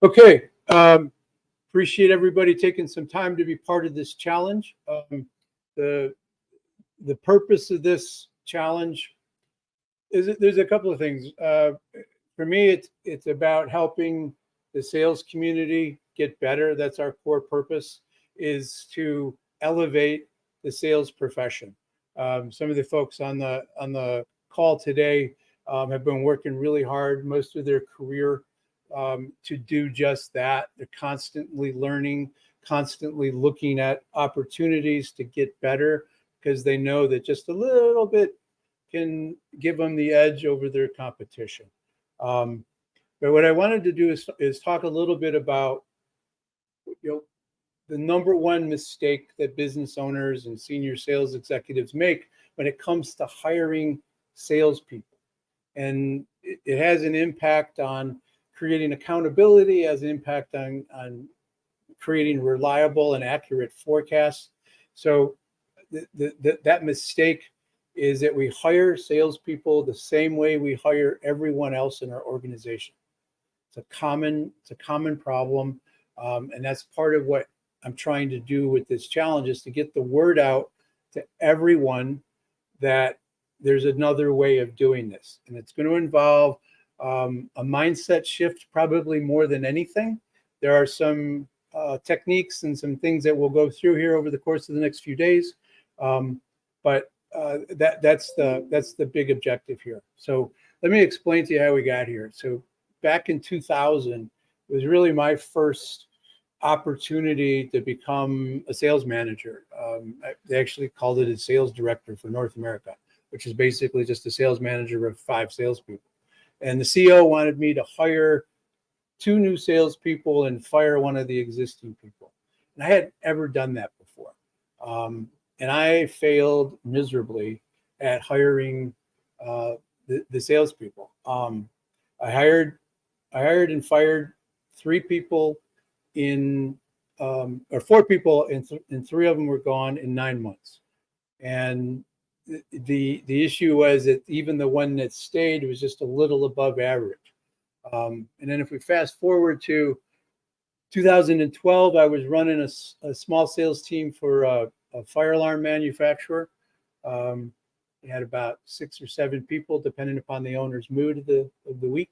Okay. Appreciate everybody taking some time to be part of this challenge. The the purpose of this challenge is there's a couple of things. For me, it's about helping the sales community get better. That's our core purpose, is to elevate the sales profession. Some of the folks on the call today have been working really hard most of their career to do just that. They're constantly learning, constantly looking at opportunities to get better because they know that just a little bit can give them the edge over their competition. Um, but what I wanted to do is talk a little bit about, you know, the number one mistake that business owners and senior sales executives make when it comes to hiring salespeople. And it has an impact on creating accountability, has an impact on creating reliable and accurate forecasts. So that mistake is that we hire salespeople the same way we hire everyone else in our organization. It's a common problem, and that's part of what I'm trying to do with this challenge, is to get the word out to everyone that there's another way of doing this, and it's going to involve a mindset shift, probably more than anything. There are some techniques and some things that we'll go through here over the course of the next few days, but that's the big objective here. So let me explain to you how we got here. So back in 2000, it was really my first opportunity to become a sales manager. They actually called it a sales director for North America, which is basically just a sales manager of 5 salespeople. And the CEO wanted me to hire 2 new salespeople and fire one of the existing people. And I hadn't ever done that before. And I failed miserably at hiring the salespeople. I hired and fired 3 people or 4 people, and 3 of them were gone in 9 months. And the issue was that even the one that stayed was just a little above average. And then if we fast forward to 2012, I was running a small sales team for a fire alarm manufacturer. We had about 6 or 7 people, depending upon the owner's mood of the week.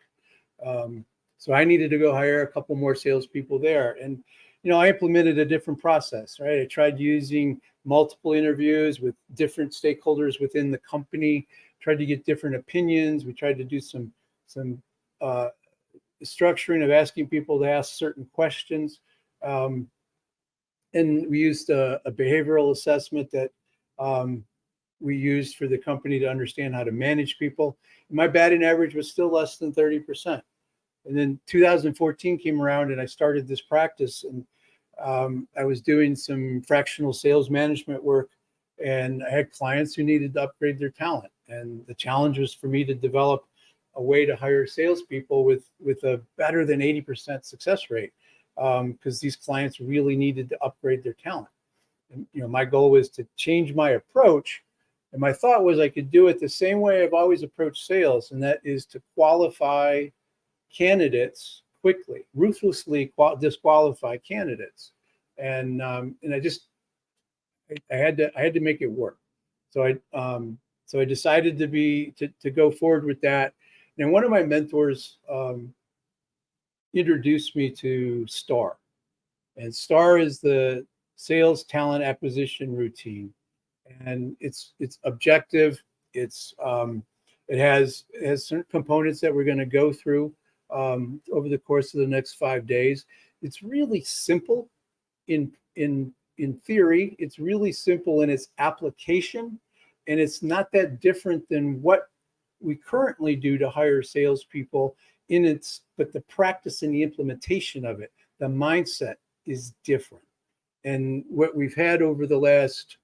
So I needed to go hire a couple more salespeople there. And, I implemented a different process, right? I tried using multiple interviews with different stakeholders within the company, tried to get different opinions. We tried to do some structuring of asking people to ask certain questions. And we used a behavioral assessment that we used for the company to understand how to manage people. My batting average was still less than 30%. And then 2014 came around and I started this practice, and I was doing some fractional sales management work, and I had clients who needed to upgrade their talent. And the challenge was for me to develop a way to hire salespeople with a better than 80% success rate, because these clients really needed to upgrade their talent. And my goal was to change my approach, and my thought was I could do it the same way I've always approached sales, and that is to qualify candidates quickly, ruthlessly disqualify candidates, and I had to make it work. So I decided to go forward with that. And one of my mentors introduced me to STAR, and STAR is the sales talent acquisition routine, and it's objective. It has certain components that we're going to go through over the course of the next 5 days. It's really simple in theory. It's really simple in its application, and it's not that different than what we currently do to hire salespeople but the practice and the implementation of it, the mindset is different. And what we've had over the last,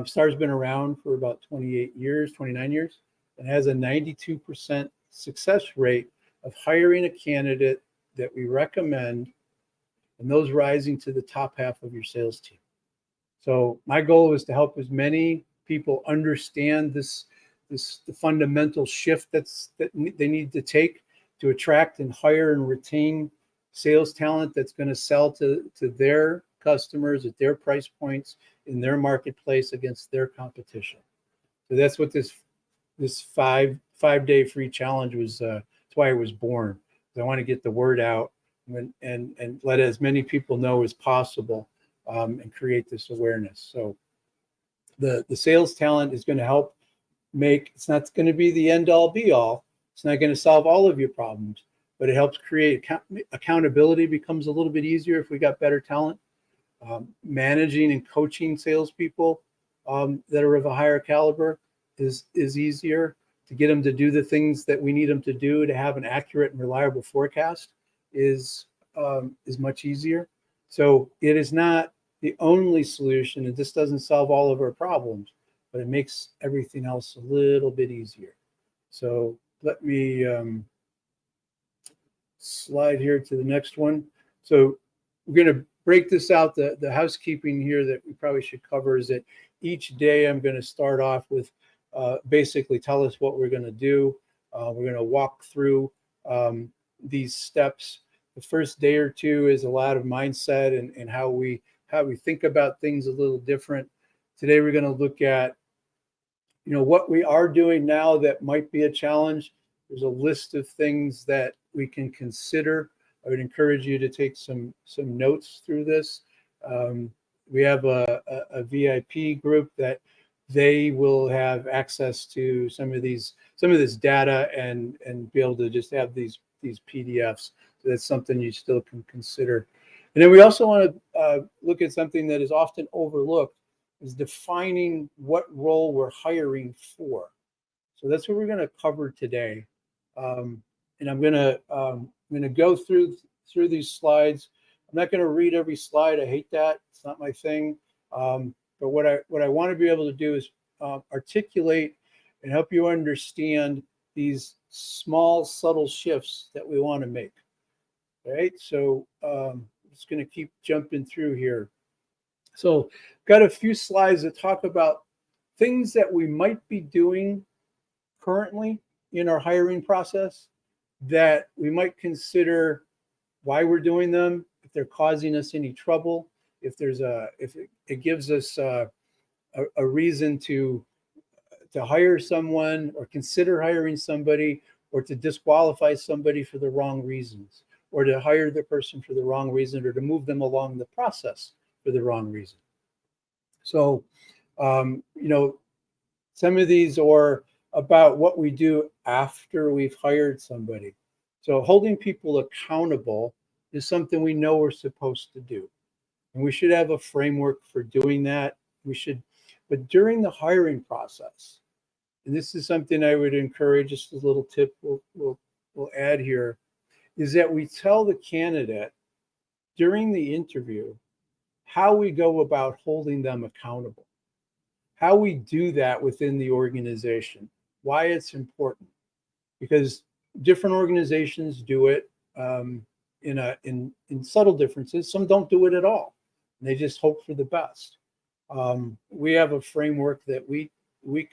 STAR's been around for about 29 years, and has a 92% success rate of hiring a candidate that we recommend, and those rising to the top half of your sales team. So my goal is to help as many people understand the fundamental shift that they need to take to attract and hire and retain sales talent that's going to sell to their customers at their price points in their marketplace against their competition. So that's what this five-day free challenge was. That's why it was born. I want to get the word out and let as many people know as possible, and create this awareness. So the sales talent is going to help make. It's not going to be the end all be all. It's not going to solve all of your problems, but it helps create accountability. Becomes a little bit easier if we got better talent. Managing and coaching salespeople that are of a higher caliber is easier. To get them to do the things that we need them to do to have an accurate and reliable forecast is much easier. So it is not the only solution, and this doesn't solve all of our problems, but it makes everything else a little bit easier. So let me slide here to the next one. So we're going to break this out. The housekeeping here that we probably should cover is that each day I'm going to start off with basically tell us what we're going to do. We're going to walk through these steps. The first day or two is a lot of mindset and how we think about things a little different. Today we're going to look at what we are doing now that might be a challenge. There's a list of things that we can consider. I would encourage you to take some notes through this. We have a VIP group that they will have access to some of this data and be able to just have these PDFs. So that's something you still can consider. And then we also want to look at something that is often overlooked, is defining what role we're hiring for. So that's what we're going to cover today. And I'm going to go through these slides. I'm not going to read every slide. I hate that. It's not my thing. But what I want to be able to do is articulate and help you understand these small, subtle shifts that we want to make. All right. So I'm just going to keep jumping through here. So got a few slides that talk about things that we might be doing currently in our hiring process that we might consider why we're doing them, if they're causing us any trouble, if it gives us a reason to hire someone or consider hiring somebody, or to disqualify somebody for the wrong reasons, or to hire the person for the wrong reason, or to move them along the process for the wrong reason. So, some of these are about what we do after we've hired somebody. So holding people accountable is something we know we're supposed to do. And we should have a framework for doing that. But during the hiring process, and this is something I would encourage, just a little tip we'll add here, is that we tell the candidate during the interview how we go about holding them accountable, how we do that within the organization, why it's important. Because different organizations do it in subtle differences. Some don't do it at all. They just hope for the best. We have a framework that we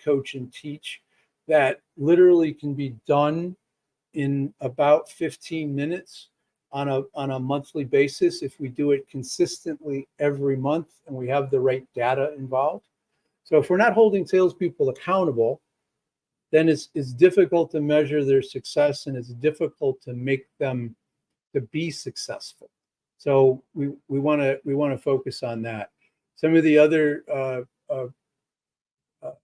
coach and teach that literally can be done in about 15 minutes on a monthly basis if we do it consistently every month and we have the right data involved. So if we're not holding salespeople accountable, then it's difficult to measure their success, and it's difficult to make them to be successful. So we want to focus on that. Some of the other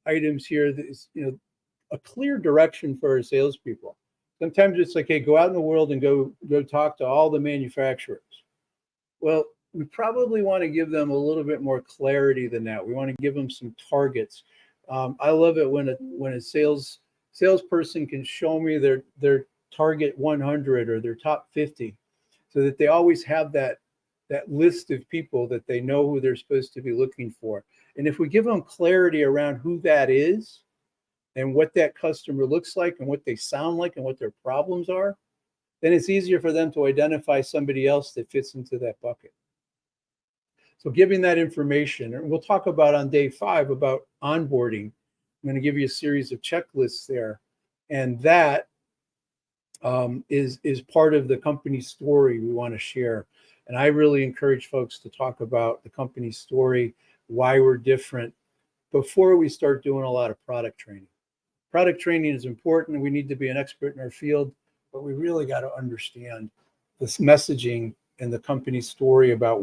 items here is a clear direction for our salespeople. Sometimes it's like, hey, go out in the world and go talk to all the manufacturers. Well, we probably want to give them a little bit more clarity than that. We want to give them some targets. I love it when a salesperson can show me their target 100 or their top 50, so that they always have that list of people that they know who they're supposed to be looking for. And if we give them clarity around who that is and what that customer looks like and what they sound like and what their problems are, then it's easier for them to identify somebody else that fits into that bucket. So giving that information, and we'll talk about on day 5 about onboarding. I'm going to give you a series of checklists there. And that is part of the company story we want to share. And I really encourage folks to talk about the company story, why we're different, before we start doing a lot of product training. Product training is important. We need to be an expert in our field, but we really got to understand this messaging and the company story about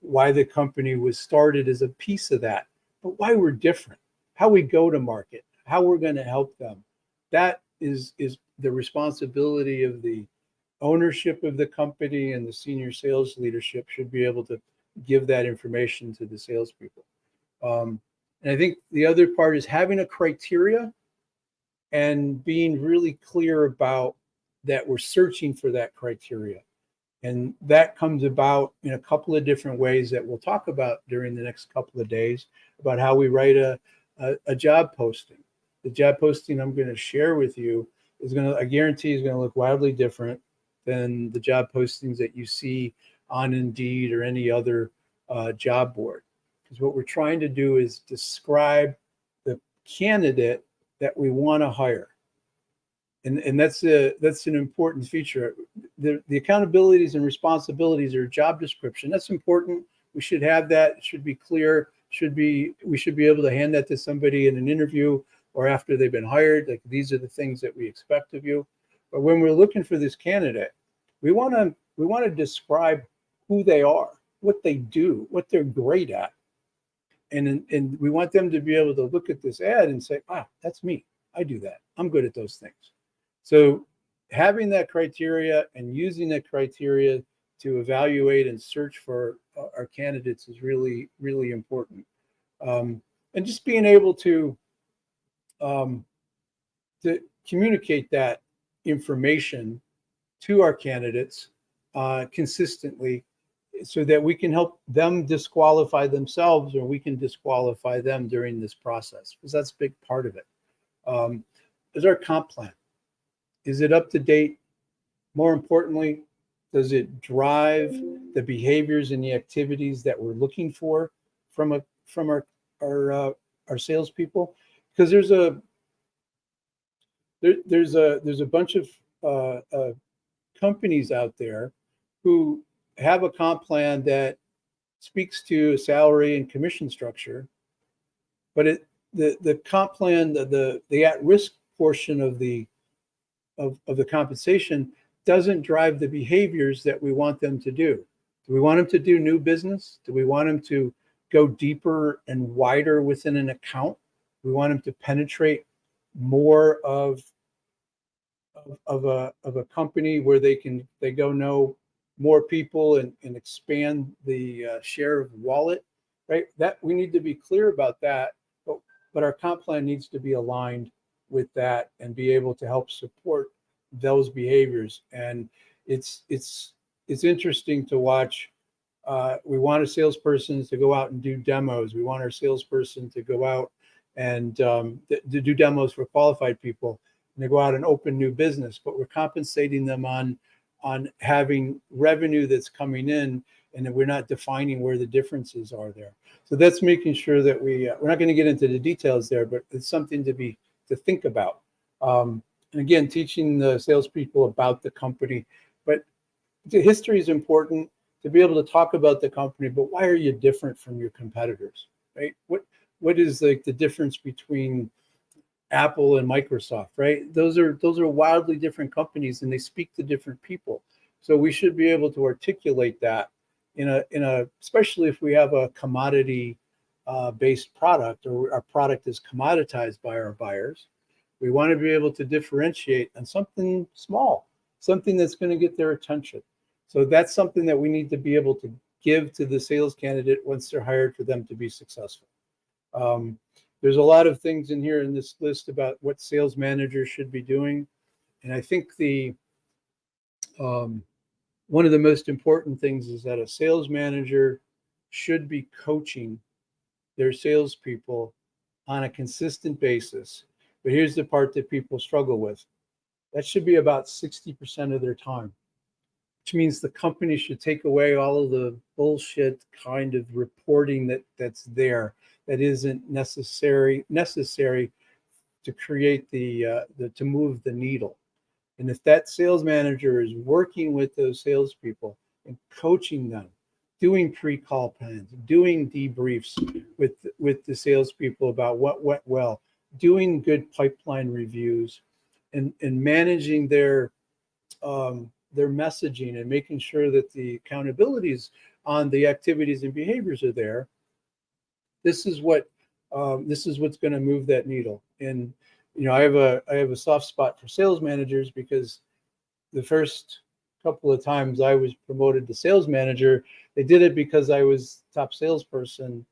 why the company was started as a piece of that, but why we're different, how we go to market, how we're going to help them. That is the responsibility of the ownership of the company, and the senior sales leadership should be able to give that information to the salespeople. And I think the other part is having a criteria and being really clear about that we're searching for that criteria. And that comes about in a couple of different ways that we'll talk about during the next couple of days, about how we write a job posting. The job posting I'm going to share with you is I guarantee, is going to look wildly different than the job postings that you see on Indeed or any other job board. Because what we're trying to do is describe the candidate that we want to hire. And that's an important feature. The accountabilities and responsibilities are job description. That's important. We should have that. It should be clear. We should be able to hand that to somebody in an interview or after they've been hired. Like, these are the things that we expect of you. But when we're looking for this candidate, we want to describe who they are, what they do, what they're great at. And we want them to be able to look at this ad and say, wow, that's me. I do that. I'm good at those things. So having that criteria and using that criteria to evaluate and search for our candidates is really, really important. And just being able to communicate that information to our candidates consistently, so that we can help them disqualify themselves, or we can disqualify them during this process, because that's a big part of it. Is our comp plan? Is it up to date? More importantly, does it drive the behaviors and the activities that we're looking for from our salespeople? Because there's a bunch of companies out there who have a comp plan that speaks to a salary and commission structure, but the comp plan, the at-risk portion of the compensation doesn't drive the behaviors that we want them to do. Do we want them to do new business? Do we want them to go deeper and wider within an account? We want them to penetrate more of a company where they go know more people and expand the share of wallet, right? That we need to be clear about that, but our comp plan needs to be aligned with that and be able to help support those behaviors. And it's interesting to watch. We want our salesperson to go out and do demos. We want our salesperson to go out and to do demos for qualified people, and they go out and open new business, but we're compensating them on having revenue that's coming in, and that we're not defining where the differences are there. So that's making sure that we're not going to get into the details there, but it's something to think about. And again, teaching the salespeople about the company, but the history is important to be able to talk about the company. But why are you different from your competitors, right? What is like the difference between Apple and Microsoft, right? Those are wildly different companies, and they speak to different people. So we should be able to articulate that in a especially if we have a commodity based product, or our product is commoditized by our buyers. We want to be able to differentiate on something small, something that's going to get their attention. So that's something that we need to be able to give to the sales candidate once they're hired, for them to be successful. There's a lot of things in here in this list about what sales managers should be doing. And I think one of the most important things is that a sales manager should be coaching their salespeople on a consistent basis. But here's the part that people struggle with. That should be about 60% of their time, which means the company should take away all of the bullshit kind of reporting that's there, that isn't necessary to create to move the needle. And if that sales manager is working with those salespeople and coaching them, doing pre-call plans, doing debriefs with the salespeople about what went well, doing good pipeline reviews, and managing their messaging and making sure that the accountabilities on the activities and behaviors are there. This is what's going to move that needle. And I have a soft spot for sales managers, because the first couple of times I was promoted to sales manager, they did it because I was top salesperson,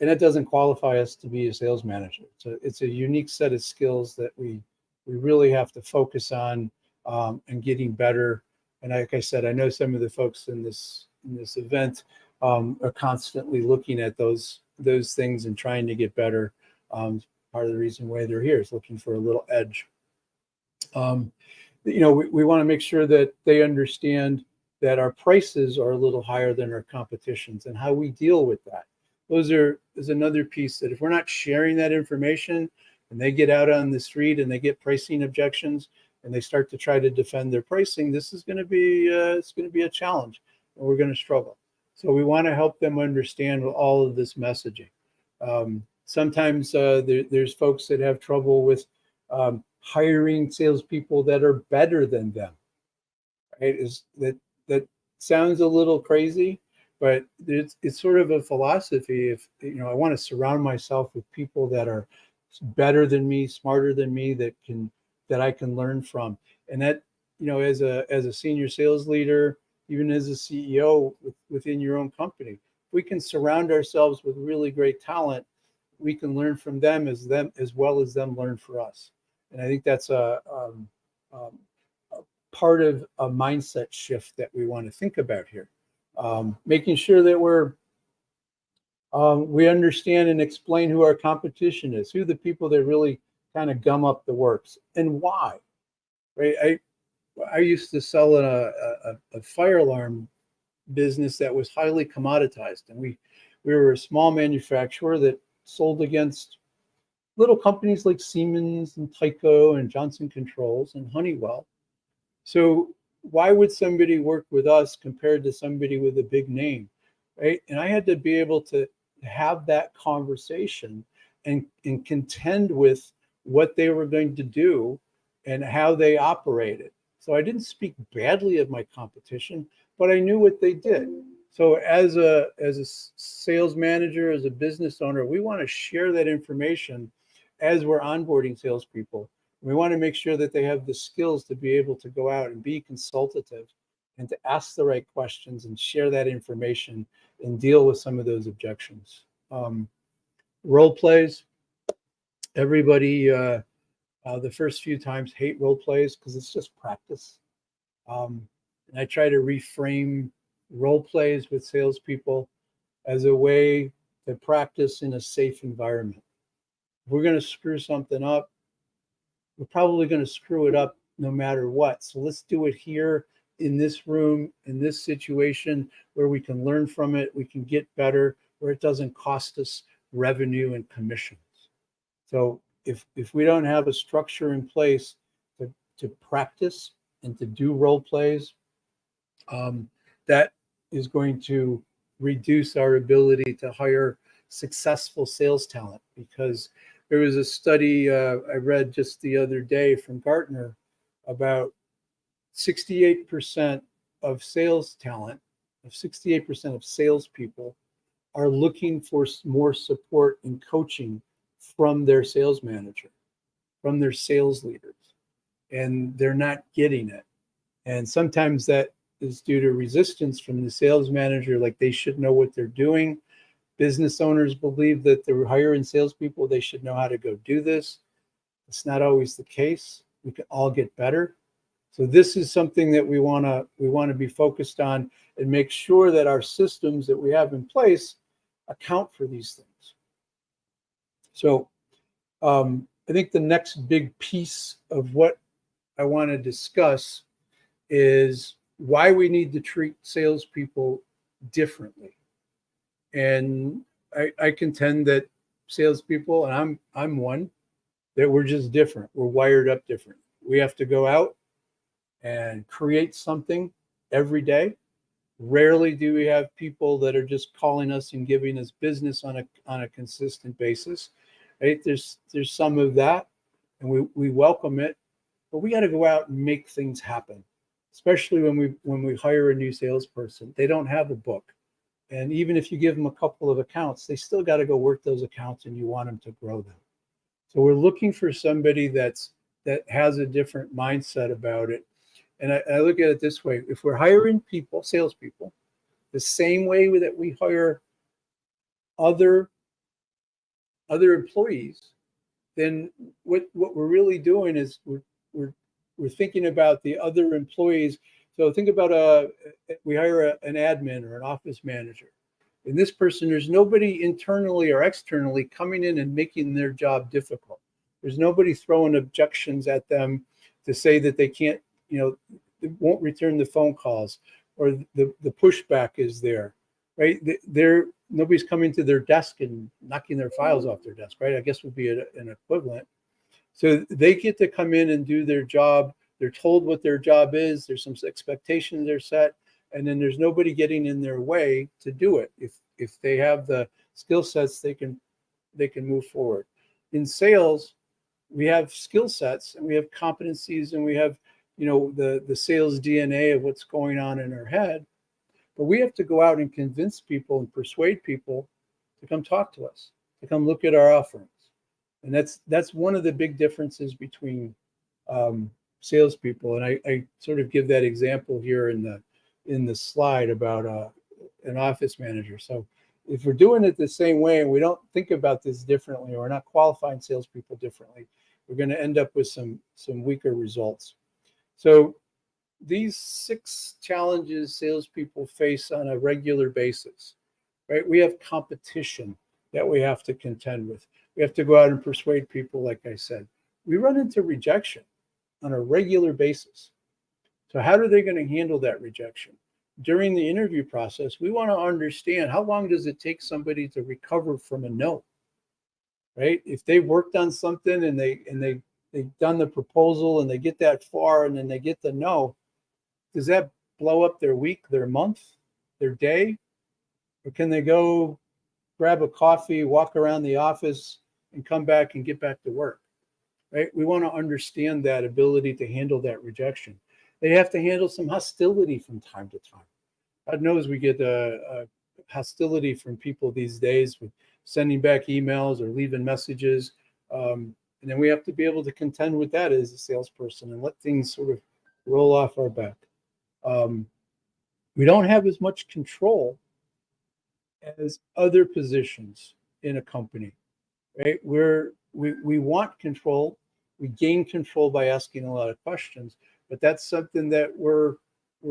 and that doesn't qualify us to be a sales manager. So it's a unique set of skills that we really have to focus on, and getting better. And like I said, I know some of the folks in this event are constantly looking at those things and trying to get better. Part of the reason why they're here is looking for a little edge. We want to make sure that they understand that our prices are a little higher than our competitions, and how we deal with that. Is another piece that if we're not sharing that information, and they get out on the street and they get pricing objections and they start to try to defend their pricing, this is going to be a challenge, and we're going to struggle. So we want to help them understand all of this messaging. Sometimes there's folks that have trouble with hiring salespeople that are better than them. Right? That sounds a little crazy, but it's sort of a philosophy. If I want to surround myself with people that are better than me, smarter than me, that I can learn from. And that, as a senior sales leader, even as a CEO within your own company, we can surround ourselves with really great talent. We can learn from them as well as them learn for us. And I think that's a part of a mindset shift that we want to think about here. Making sure that we understand and explain who our competition is, who the people that really kind of gum up the works, and why. Right? I used to sell a fire alarm business that was highly commoditized, and we were a small manufacturer that sold against little companies like Siemens and Tyco and Johnson Controls and Honeywell. So why would somebody work with us compared to somebody with a big name, right? And I had to be able to have that conversation and contend with what they were going to do and how they operated. So I didn't speak badly of my competition, but I knew what they did. So as a sales manager, as a business owner, we want to share that information as we're onboarding salespeople. We want to make sure that they have the skills to be able to go out and be consultative and to ask the right questions and share that information and deal with some of those objections. Role plays. Everybody, the first few times hate role plays because it's just practice. And I try to reframe role plays with salespeople as a way to practice in a safe environment. If we're going to screw something up, we're probably going to screw it up no matter what. So let's do it here in this room, in this situation, where we can learn from it, we can get better, where it doesn't cost us revenue and commissions. So if we don't have a structure in place to practice and to do role plays, that is going to reduce our ability to hire successful sales talent. Because there was a study I read just the other day from Gartner about 68% of sales talent, of 68% of salespeople are looking for more support and coaching from their sales manager, from their sales leaders, and they're not getting it. And sometimes that is due to resistance from the sales manager, like they should know what they're doing. Business owners believe that they're hiring salespeople, they should know how to go do this. It's not always the case. We can all get better. So this is something that we want to be focused on and make sure that our systems that we have in place account for these things. So I think the next big piece of what I want to discuss is why we need to treat salespeople differently. And I contend that salespeople, and I'm one, that we're just different. We're wired up different. We have to go out and create something every day. Rarely do we have people that are just calling us and giving us business on a consistent basis, right? There's some of that, and we welcome it, but we got to go out and make things happen. Especially when we hire a new salesperson, they don't have a book, and even if you give them a couple of accounts, they still got to go work those accounts, and you want them to grow them. So we're looking for somebody that has a different mindset about it. And I look at it this way: if we're hiring people, salespeople, the same way that we hire other employees, then what we're really doing is we're thinking about the other employees. So think about we hire an admin or an office manager. In this person, there's nobody internally or externally coming in and making their job difficult. There's nobody throwing objections at them to say that they can't, they won't return the phone calls, or the pushback is there, right? Nobody's coming to their desk and knocking their files off their desk, right? I guess would be an equivalent. So they get to come in and do their job. They're told what their job is. There's some expectations they're set, and then there's nobody getting in their way to do it. If they have the skill sets, they can move forward. In sales, we have skill sets and we have competencies and we have the sales DNA of what's going on in our head, but we have to go out and convince people and persuade people to come talk to us, to come look at our offerings. And that's one of the big differences between salespeople. And I sort of give that example here in the slide about an office manager. So if we're doing it the same way and we don't think about this differently, or we're not qualifying salespeople differently, we're going to end up with some weaker results. So these 6 challenges salespeople face on a regular basis, right? We have competition that we have to contend with. We have to go out and persuade people, like I said. We run into rejection on a regular basis. So how are they going to handle that rejection? During the interview process, we want to understand, how long does it take somebody to recover from a no, right? If they've worked on something and they've done the proposal and they get that far and then they get the no, does that blow up their week, their month, their day? Or can they go grab a coffee, walk around the office, and come back and get back to work, right? We want to understand that ability to handle that rejection. They have to handle some hostility from time to time. God knows we get a hostility from people these days with sending back emails or leaving messages. And then we have to be able to contend with that as a salesperson and let things sort of roll off our back. We don't have as much control as other positions in a company, right? We want control. We gain control by asking a lot of questions, but that's something that we're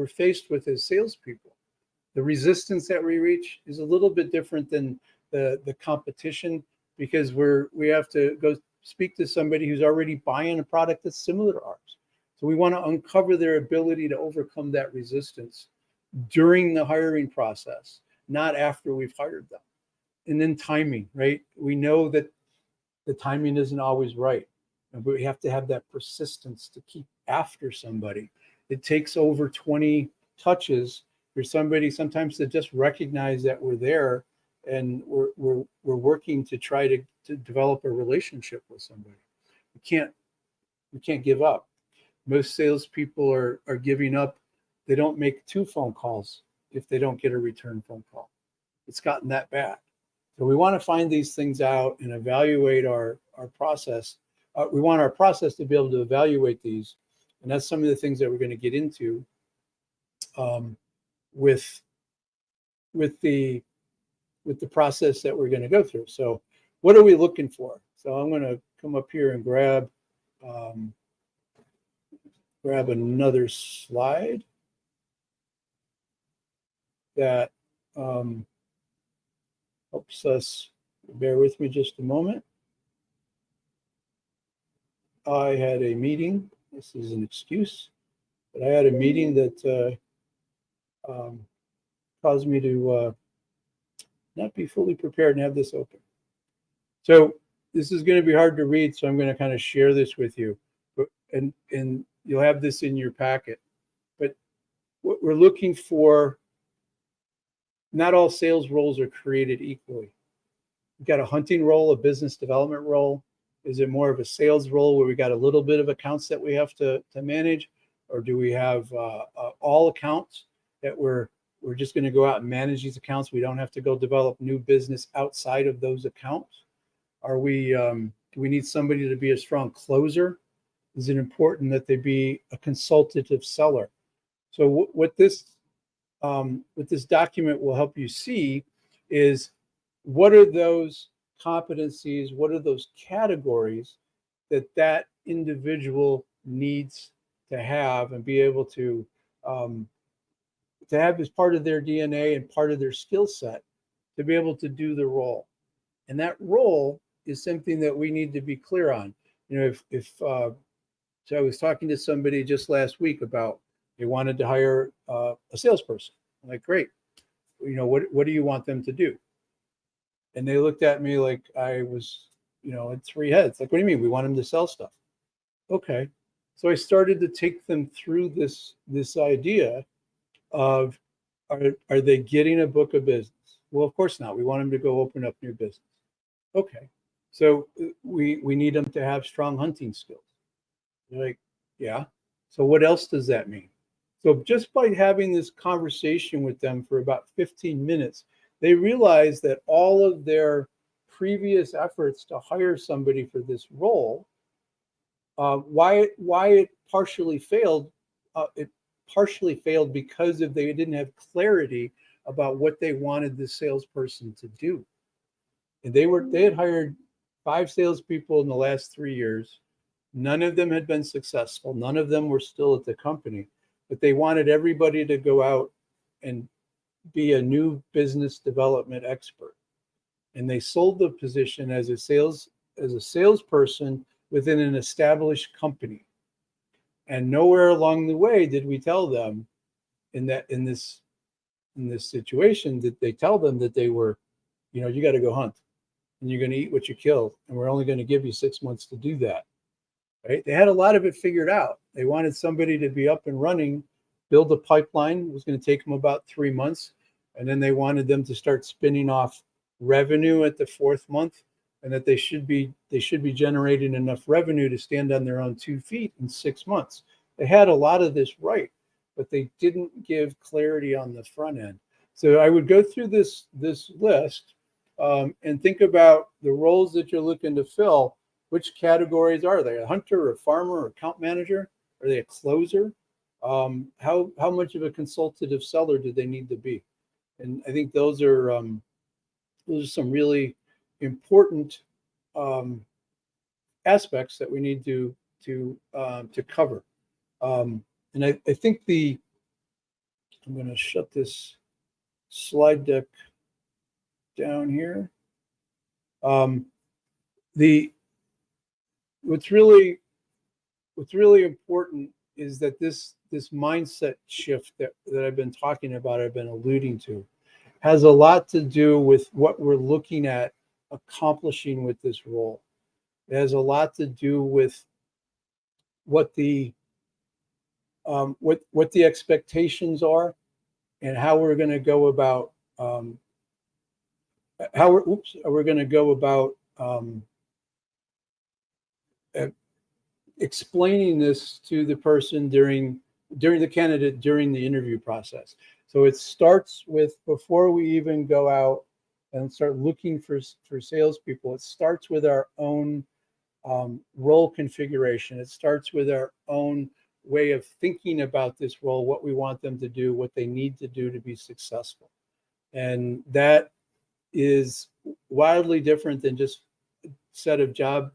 faced with as salespeople. The resistance that we reach is a little bit different than the competition, because we have to go speak to somebody who's already buying a product that's similar to ours. So we want to uncover their ability to overcome that resistance during the hiring process, not after we've hired them. And then timing, right? We know that the timing isn't always right, and we have to have that persistence to keep after somebody. It takes over 20 touches for somebody sometimes to just recognize that we're there and we're working to try to develop a relationship with somebody. We can't give up. Most salespeople are giving up. They don't make 2 phone calls if they don't get a return phone call. It's gotten that bad. So we want to find these things out and evaluate our process. We want our process to be able to evaluate these. And that's some of the things that we're going to get into with the process that we're going to go through. So what are we looking for? So I'm going to come up here and grab another slide that helps us. Bear with me just a moment. I had a meeting. This is an excuse, but I had a meeting that caused me to not be fully prepared and have this open. So this is going to be hard to read, so I'm going to kind of share this with you. And you'll have this in your packet. But what we're looking for, not all sales roles are created equally. You've got a hunting role, a business development role. Is it more of a sales role where we got a little bit of accounts that we have to manage? Or do we have all accounts that we're just going to go out and manage these accounts? We don't have to go develop new business outside of those accounts. Are we, do we need somebody to be a strong closer? Is it important that they be a consultative seller? So what this document will help you see is, what are those competencies, what are those categories that individual needs to have and be able to have as part of their DNA and part of their skill set to be able to do the role. And that role is something that we need to be clear on. You know, so I was talking to somebody just last week about, they wanted to hire a salesperson. I'm like, great. You know, what do you want them to do? And they looked at me like I was, you know, in three heads. Like, what do you mean? We want them to sell stuff. Okay. So I started to take them through this idea of, are they getting a book of business? Well, of course not. We want them to go open up new business. Okay. So we need them to have strong hunting skills. They're like, yeah. So what else does that mean? So just by having this conversation with them for about 15 minutes, they realize that all of their previous efforts to hire somebody for this role, why it partially failed, it partially failed because if they didn't have clarity about what they wanted the salesperson to do. And they had hired 5 salespeople in the last 3 years. None of them had been successful. None of them were still at the company, but they wanted everybody to go out and be a new business development expert. And they sold the position as a salesperson within an established company. And nowhere along the way did we tell them in this situation that they tell them that they were, you know, you got to go hunt and you're going to eat what you kill. And we're only going to give you 6 months to do that. Right? They had a lot of it figured out. They wanted somebody to be up and running, build a pipeline. It was going to take them about 3 months. And then they wanted them to start spinning off revenue at the 4th month, and that they should be generating enough revenue to stand on their own 2 feet in 6 months. They had a lot of this right, but they didn't give clarity on the front end. So I would go through this list and think about the roles that you're looking to fill. Which categories are they? A hunter, a farmer, account manager? Are they a closer? How much of a consultative seller do they need to be? And I think those are some really important aspects that we need to cover. And I think I'm going to shut this slide deck down here. What's really important is that this mindset shift that I've been talking about, I've been alluding to, has a lot to do with what we're looking at accomplishing with this role. It has a lot to do with what the expectations are, and how we're going to go about explaining this to the person during the candidate during the interview process. So it starts with, before we even go out and start looking for salespeople, it starts with our own role configuration. It starts with our own way of thinking about this role, what we want them to do, what they need to do to be successful. And that is wildly different than just a set of job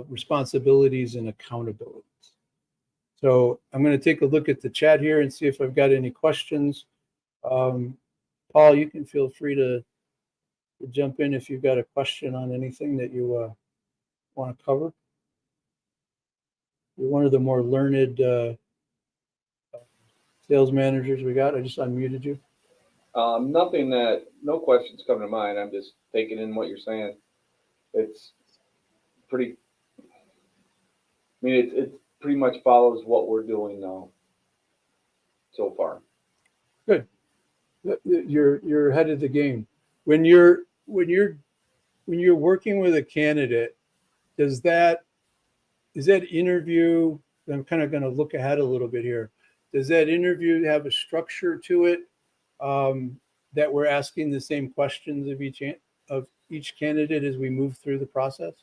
responsibilities and accountabilities. So I'm going to take a look at the chat here and see if I've got any questions. Paul, you can feel free to jump in if you've got a question on anything that you want to cover. You're one of the more learned sales managers we got. I just unmuted you. No questions come to mind. I'm just taking in what you're saying. It's pretty, I mean, pretty much follows what we're doing now so far. Good. You're ahead of the game. When you're working with a candidate, is that interview? I'm kind of going to look ahead a little bit here. Does that interview have a structure to it, that we're asking the same questions of each candidate as we move through the process?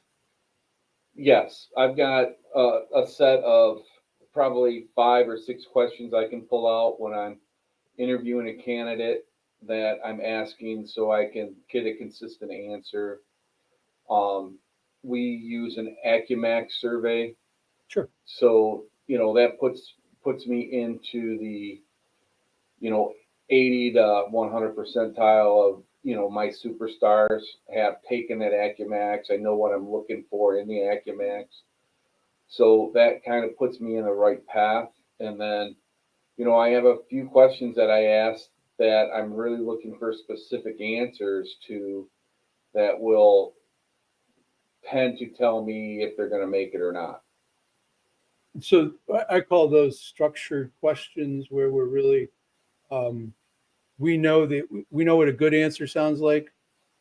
Yes, I've got a set of probably 5 or 6 questions I can pull out when I'm interviewing a candidate that I'm asking so I can get a consistent answer. We use an Acumax survey. Sure. So, that puts me into the, 80 to 100 percentile of, my superstars have taken that Acumax. I know what I'm looking for in the Acumax. So that kind of puts me in the right path. And then, I have a few questions that I asked that I'm really looking for specific answers to that will tend to tell me if they're going to make it or not. So I call those structured questions, where we're really, we know what a good answer sounds like,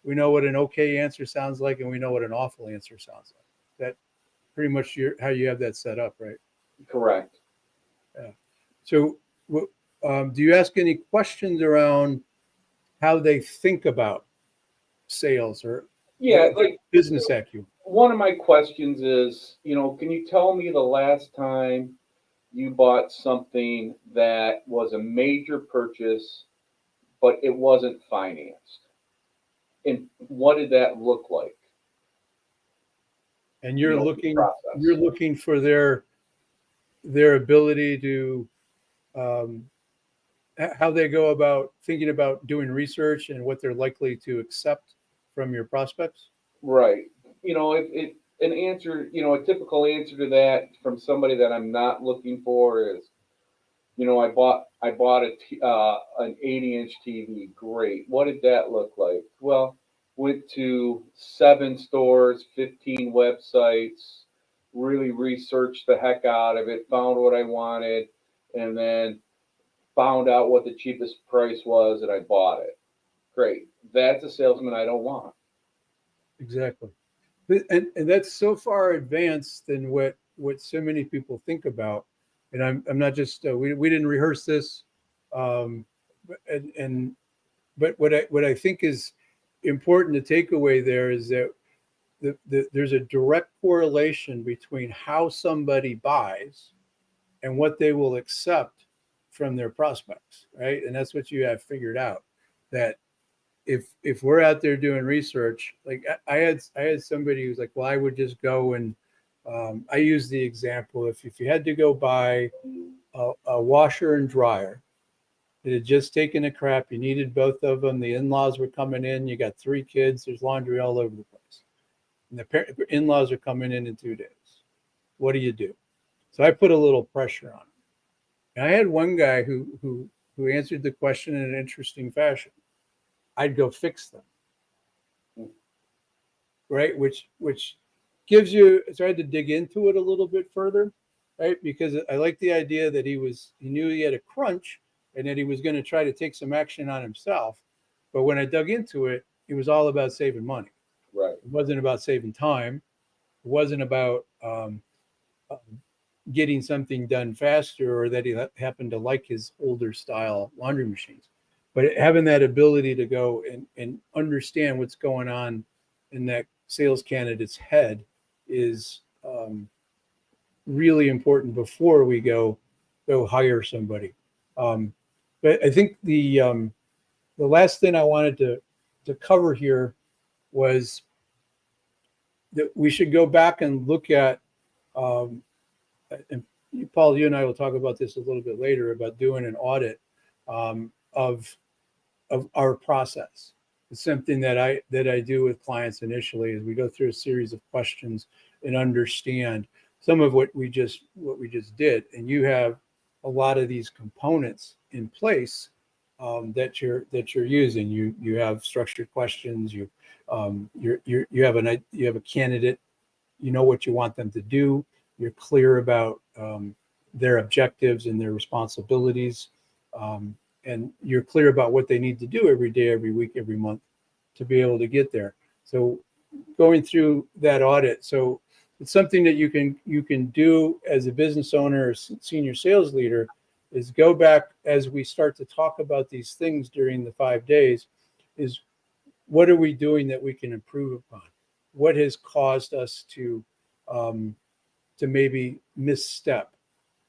we know what an okay answer sounds like, and we know what an awful answer sounds like. That pretty much how you have that set up, right? Correct. Yeah. So, do you ask any questions around how they think about sales or Like business acumen? one of my questions is, can you tell me the last time you bought something that was a major purchase, but it wasn't financed? And what did that look like? And you're looking Process. for their ability to, how they go about thinking about doing research and what they're likely to accept from your prospects. Right. If an answer, a typical answer to that from somebody that I'm not looking for is, I bought an 80-inch TV. Great. What did that look like? Well, went to 7 stores, 15 websites, really researched the heck out of it, found what I wanted, and then found out what the cheapest price was, and I bought it. Great. That's a salesman I don't want. Exactly. And that's so far advanced than what so many people think about. And I'm not just, we didn't rehearse this, but what I think is important to take away there is that there's a direct correlation between how somebody buys and what they will accept from their prospects, right? And that's what you have figured out, that if we're out there doing research, like I had somebody who's like, well, I would just go and, I use the example, if you had to go buy a washer and dryer, it had just taken a crap, you needed both of them, the in-laws were coming in, you got 3 kids, there's laundry all over the place, and the in-laws are coming in 2 days. What do you do? So I put a little pressure on him. And I had one guy who answered the question in an interesting fashion. I'd go fix them, right? Which gives you. So I had to dig into it a little bit further, right? Because I like the idea that he knew he had a crunch and that he was going to try to take some action on himself. But when I dug into it, it was all about saving money. Right. It wasn't about saving time. It wasn't about getting something done faster, or that he happened to like his older style laundry machines. But having that ability to go and understand what's going on in that sales candidate's head is, really important before we go hire somebody. But I think the last thing I wanted to cover here was that we should go back and look at, and Paul, you and I will talk about this a little bit later, about doing an audit, of our process. It's something that I do with clients initially, is we go through a series of questions and understand some of what we just did. And you have a lot of these components in place, that you're using. You have structured questions. You have a candidate. You know what you want them to do. you're clear about their objectives and their responsibilities, and you're clear about what they need to do every day, every week, every month to be able to get there. So going through that audit, so it's something that you can do as a business owner or senior sales leader, is go back as we start to talk about these things during the 5 days, is what are we doing that we can improve upon? What has caused us to maybe misstep?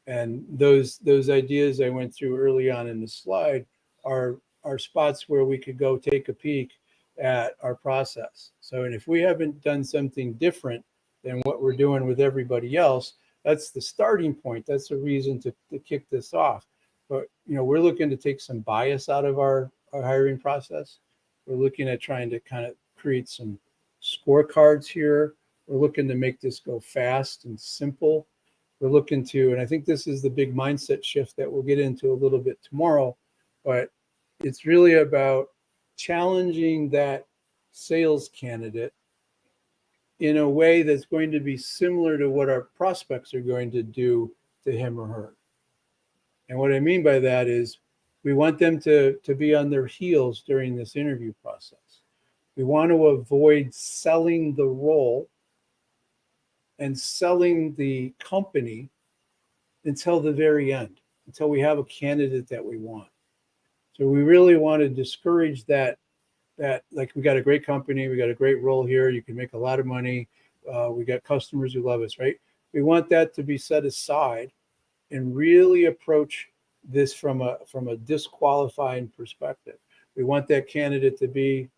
And those ideas I went through early on in the slide are spots where we could go take a peek at our process. So, and if we haven't done something different than what we're doing with everybody else, that's the starting point. That's a reason to kick this off. But we're looking to take some bias out of our hiring process. We're looking at trying to kind of create some scorecards here. We're looking to make this go fast and simple. We're looking to, and I think this is the big mindset shift that we'll get into a little bit tomorrow, but it's really about challenging that sales candidate in a way that's going to be similar to what our prospects are going to do to him or her. And what I mean by that is we want them to be on their heels during this interview process. We want to avoid selling the role and selling the company until the very end, until we have a candidate that we want. So we really want to discourage that like, we got a great company, we got a great role here, you can make a lot of money, we got customers who love us, right? We want that to be set aside and really approach this from a disqualifying perspective. We want that candidate to be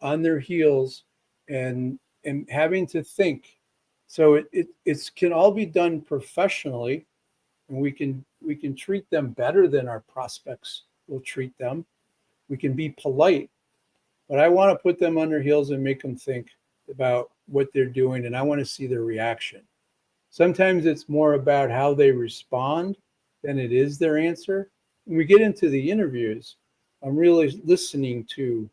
on their heels and having to think. So it can all be done professionally, and we can treat them better than our prospects will treat them. We can be polite, but I want to put them on their heels and make them think about what they're doing, and I want to see their reaction. Sometimes it's more about how they respond than it is their answer. When we get into the interviews, I'm really listening to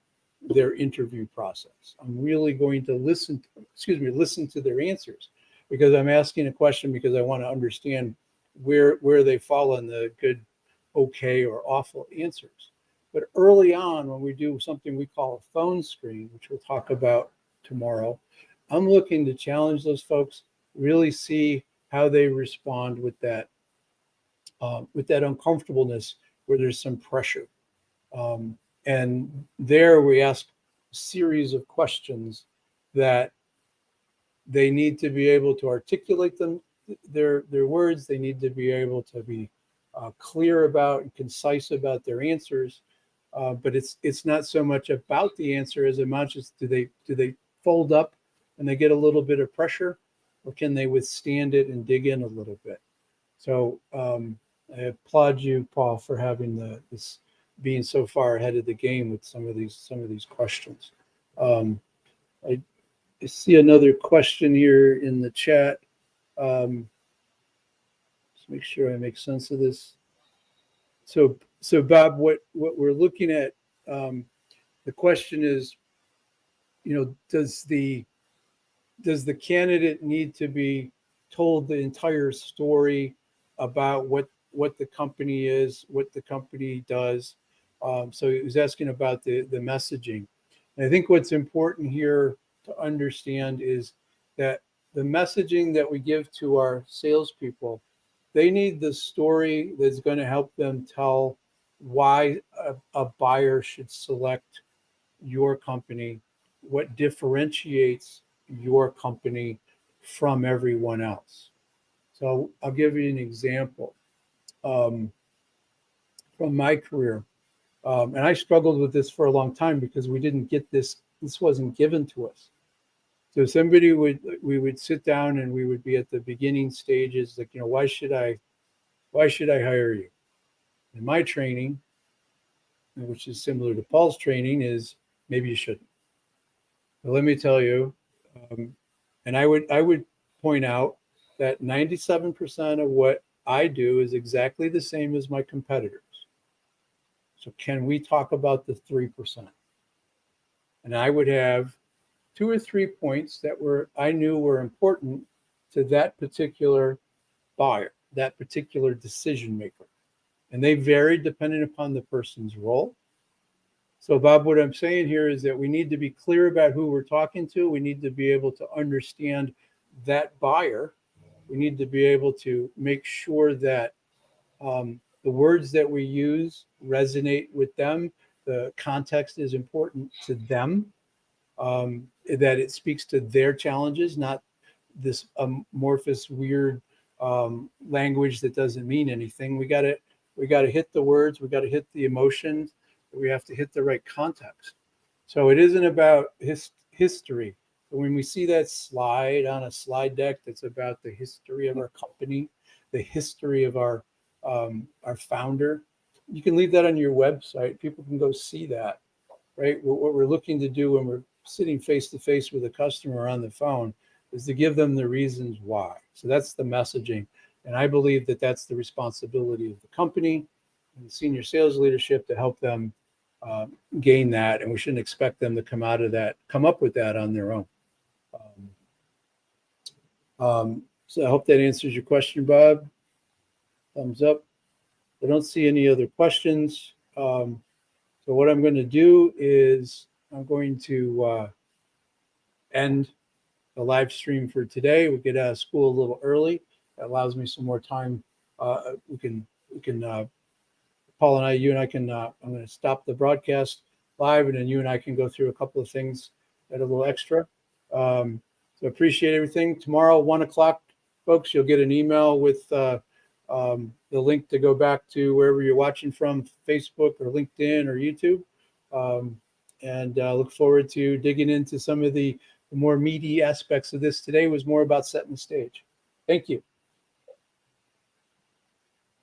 their interview process. I'm really going to listen to their answers, because I'm asking a question because I want to understand where they fall in the good, okay, or awful answers. But early on, when we do something we call a phone screen, which we'll talk about tomorrow, I'm looking to challenge those folks, really see how they respond with that uncomfortableness where there's some pressure. And there we ask a series of questions that they need to be able to articulate their words. They need to be able to be clear about and concise about their answers. But it's not so much about the answer as much as do they fold up and they get a little bit of pressure, or can they withstand it and dig in a little bit? So I applaud you, Paul, for having this being so far ahead of the game with some of these questions. I see another question here in the chat. Let's make sure I make sense of this. So Bob, what we're looking at, the question is, does the candidate need to be told the entire story about what the company is, what the company does? So he was asking about the messaging. And I think what's important here to understand is that the messaging that we give to our salespeople, they need the story that's going to help them tell why a buyer should select your company, what differentiates your company from everyone else. So I'll give you an example from my career. And I struggled with this for a long time because we didn't get this wasn't given to us. So we would sit down and we would be at the beginning stages, like, why should I hire you? And my training, which is similar to Paul's training, is maybe you shouldn't. But let me tell you, and I would point out that 97% of what I do is exactly the same as my competitors. So can we talk about the 3%? And I would have 2 or 3 points that I knew were important to that particular buyer, that particular decision maker. And they vary depending upon the person's role. So, Bob, what I'm saying here is that we need to be clear about who we're talking to. We need to be able to understand that buyer. We need to be able to make sure that the words that we use resonate with them. The context is important to them, that it speaks to their challenges, not this amorphous, weird language that doesn't mean anything. We got to hit the words. We got to hit the emotions. We have to hit the right context. So it isn't about history. When we see that slide on a slide deck that's about the history of our company, the history of our founder, you can leave that on your website. People can go see that, right? What we're looking to do when we're sitting face to face with a customer on the phone is to give them the reasons why. So that's the messaging. And I believe that that's the responsibility of the company and the senior sales leadership to help them gain that. And we shouldn't expect them to come up with that on their own. So I hope that answers your question, Bob. Thumbs up. I don't see any other questions. So what I'm going to do is I'm going to end the live stream for today. We get out of school a little early. That allows me some more time. We can Paul and I, you and I can, I'm going to stop the broadcast live, and then you and I can go through a couple of things that are a little extra. So appreciate everything. Tomorrow, 1:00, folks, you'll get an email with the link to go back to wherever you're watching from, Facebook or LinkedIn or YouTube. And look forward to digging into some of the more meaty aspects of this. Today was more about setting the stage. Thank you.